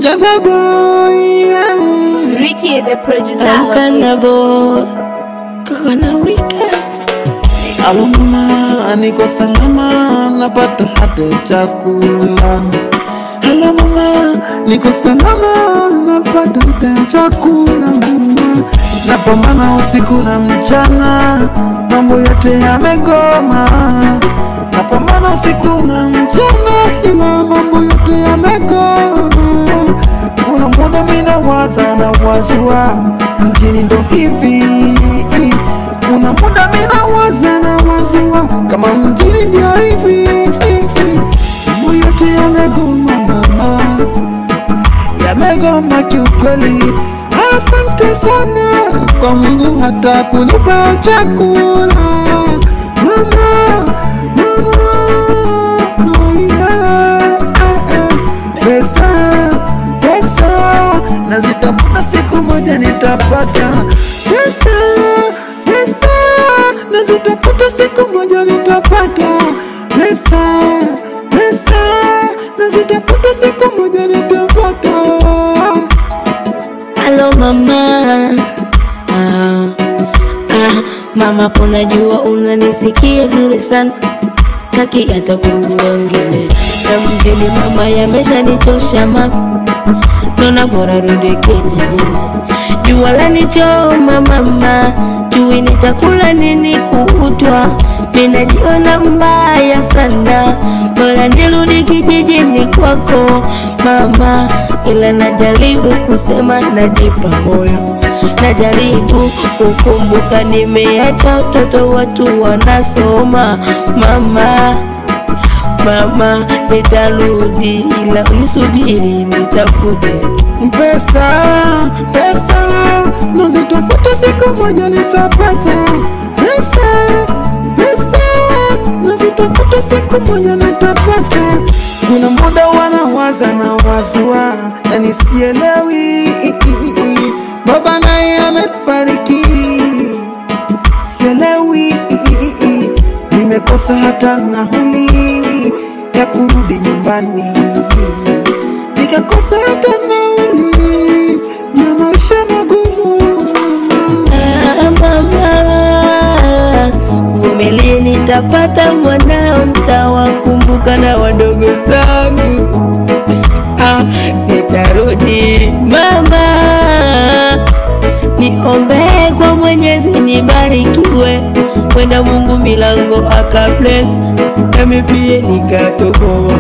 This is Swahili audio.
Ghana boy, yeah. Ricky the producer. I'm Ghana boy, Ghana Ricky. Alo mama, niko salama, napata hata chakula. Alo mama, niko salama, napata hata chakula mama. Napambana usiku na mchana, mambo yote yamegoma. Napambana usiku na mchana, ila mambo yote yamegoma. Kuna muda mina waza na wazua, mjini ndo hivi. Kuna muda mina waza na wazua, kama mjini ndio hivi. Mambo yote yamegoma mama, yamegoma kiukweli. Asante sana kwa Mungu hata kunipa chakula mama, mama, oh yeah. Pesa, pesa, nazitafuta siku moja nitapata. Pesa, pesa, nazitafuta siku moja nitapata. Pesa, pesa, nazitafuta siku moja nitapata. Hello mama, mama ponajua unanisikia vizuri sana. Sitaki hata kuongele na mjini mama, yamesha nitosha mama. Nona bora rudi kijijini, jua lanichoma mama. Jui nitakula nini kutwa, minajiona mbaya sana. Bora nirudi kijijini kwako mama, ila najaribu kusema, najipa moyo, najaribu kukumbuka nimeacha utoto, watu wanasoma mama. Mama nitarudi, ila unisubiri nitafute pesa, pesa, nazitafuta siku moja nitapata. Pesa, pesa, nazitafuta siku moja nitapata. Kuna muda wanawaza na wazua, na nisielewi. Baba naye amefariki, sielewi. Nimekosa hata nauli ya kurudi nyumbani, nikakosa hata nauli na maisha magumu mama. Vumilia, nitapata mwanao, nitawakumbuka na wadogo zangu. Nitarudi mama, niombe kwa Mwenyezi nibarikiwe, kwenda Mungu milango akabless, nami pia nikatoboa.